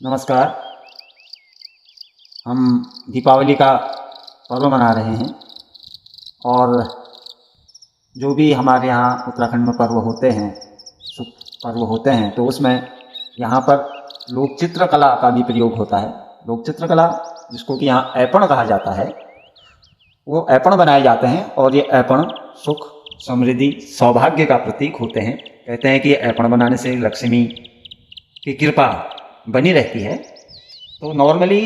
नमस्कार। हम दीपावली का पर्व मना रहे हैं और जो भी हमारे यहाँ उत्तराखंड में पर्व होते हैं, शुभ पर्व होते हैं, तो उसमें यहाँ पर लोक चित्रकला का भी प्रयोग होता है। लोक चित्रकला जिसको कि यहाँ ऐपण कहा जाता है, वो ऐपण बनाए जाते हैं और ये ऐपण सुख, समृद्धि, सौभाग्य का प्रतीक होते हैं। कहते हैं कि ऐपण बनाने से लक्ष्मी की कृपा बनी रहती है। तो नॉर्मली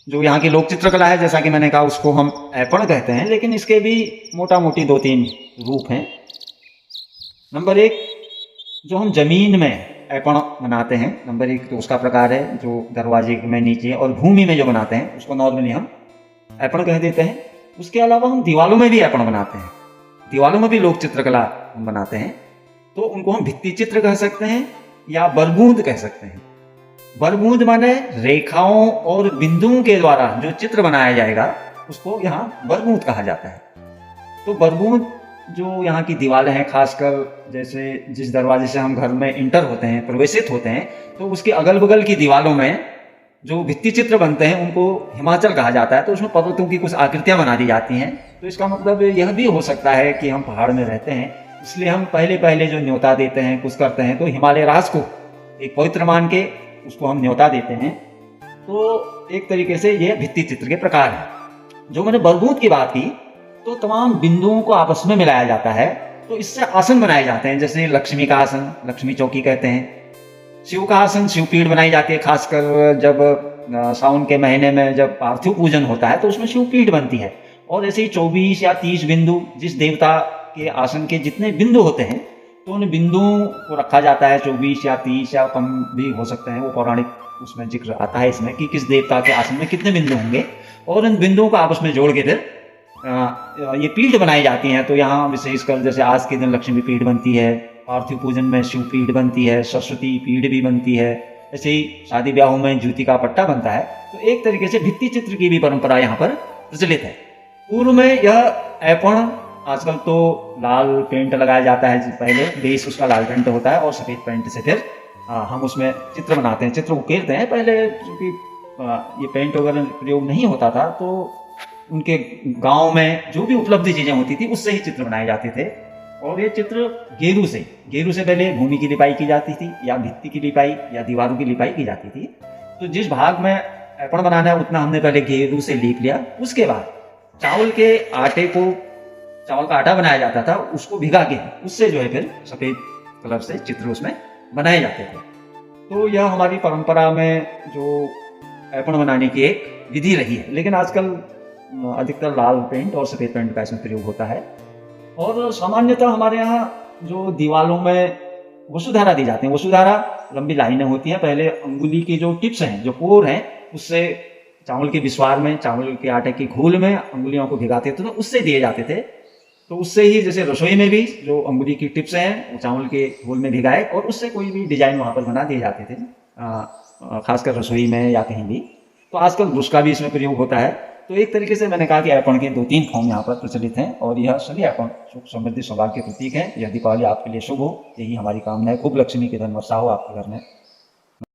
जो यहाँ की लोक चित्रकला है, जैसा कि मैंने कहा, उसको हम ऐपण कहते हैं, लेकिन इसके भी मोटा मोटी 2-3 रूप हैं। नंबर 1, जो हम जमीन में ऐपण बनाते हैं, नंबर 1 तो उसका प्रकार है जो दरवाजे में नीचे और भूमि में जो बनाते हैं, उसको नॉर्मली हम ऐपण कह देते हैं। उसके अलावा हम दीवालों में भी ऐपण बनाते हैं, दीवालों में भी लोक चित्रकला हम बनाते हैं। तो उनको हम भित्ति चित्र कह सकते हैं या बरबूंद कह सकते हैं। बरबूंद माने रेखाओं और बिंदुओं के द्वारा जो चित्र बनाया जाएगा, उसको यहाँ बरबूंद कहा जाता है। तो बरबूंद जो यहाँ की दीवारें हैं, खासकर जैसे जिस दरवाजे से हम घर में इंटर होते हैं, प्रवेशित होते हैं, तो उसके अगल बगल की दीवारों में जो भित्ति चित्र बनते हैं, उनको हिमाचल कहा जाता है। तो उसमें पर्वतों की कुछ आकृतियां बना दी जाती हैं। तो इसका मतलब यह भी हो सकता है कि हम पहाड़ में रहते हैं, इसलिए हम पहले पहले जो न्योता देते हैं, कुछ करते हैं, तो हिमालय राज को एक पवित्र मान के उसको हम न्योता देते हैं। तो एक तरीके से ये भित्ति चित्र के प्रकार है। जो मैंने बरबूंद की बात की, तो तमाम बिंदुओं को आपस में मिलाया जाता है, तो इससे आसन बनाए जाते हैं। जैसे लक्ष्मी का आसन लक्ष्मी चौकी कहते हैं, शिव का आसन शिवपीठ बनाई जाती है। खासकर जब सावन के महीने में जब पार्थिव पूजन होता है, तो उसमें शिवपीठ बनती है। और ऐसे ही 24 या 30 बिंदु, जिस देवता के आसन के जितने बिंदु होते हैं, तो उन बिंदुओं को रखा जाता है। 24 या 30 या कम भी हो सकते हैं, वो पौराणिक उसमें जिक्र आता है इसमें कि किस देवता के आसन में कितने बिंदु होंगे। और उन बिंदुओं को आपस में जोड़ के फिर ये पीठ बनाई जाती हैं। तो यहाँ विशेषकर जैसे आज के दिन लक्ष्मी पीठ बनती है, पार्थिव पूजन में शिव पीठ बनती है, सरस्वती पीठ भी बनती है। ऐसे ही शादी ब्याहों में जूती का पट्टा बनता है। तो एक तरीके से भित्ति चित्र की भी परंपरा यहाँ पर प्रचलित है। पूर्व में यह ऐपण, आजकल तो लाल पेंट लगाया जाता है, पहले बेस उसका लाल पेंट होता है और सफ़ेद पेंट से फिर हम उसमें चित्र बनाते हैं, चित्र उकेरते हैं। पहले क्योंकि ये पेंट वगैरह प्रयोग नहीं होता था, तो उनके गांव में जो भी उपलब्ध चीज़ें होती थी, उससे ही चित्र बनाए जाते थे। और ये चित्र गेरू से पहले भूमि की लिपाई की जाती थी, या भित्ति की लिपाई या दीवारों की लिपाई की जाती थी। तो जिस भाग में ऐपण बनाना है, उतना हमने पहले गेरू से लीप लिया। उसके बाद चावल का आटा बनाया जाता था, उसको भिगा के उससे जो है फिर सफ़ेद कलर से चित्र उसमें बनाए जाते थे। तो यह हमारी परंपरा में जो ऐपण बनाने की एक विधि रही है। लेकिन आजकल अधिकतर लाल पेंट और सफ़ेद पेंट का इसमें प्रयोग होता है। और सामान्यतः हमारे यहाँ जो दीवालों में वसुधारा दी जाती है, वसुधारा लंबी लाइनें होती हैं। पहले अंगुली की जो टिप्स हैं, जो कोर हैं, उससे चावल के बिस्वार में, चावल के आटे की घोल में अंगुलियों को भिगाते थे, तो उससे दिए जाते थे। तो उससे ही जैसे रसोई में भी जो अंगुली की टिप्स हैं, वो चावल के घोल में भिगाए और उससे कोई भी डिजाइन वहाँ पर बना दिए जाते थे, खासकर रसोई में या कहीं भी। तो आजकल ब्रश का भी इसमें प्रयोग होता है। तो एक तरीके से मैंने कहा कि ऐपण के 2-3 फॉर्म यहाँ पर प्रचलित हैं, और यह सभी ऐपण सुख, समृद्धि, सौभाग्य के प्रतीक हैं। यह दीपावली आपके लिए शुभ हो, यही हमारी कामना है। खूब लक्ष्मी की धन वर्षा हो आपके घर में।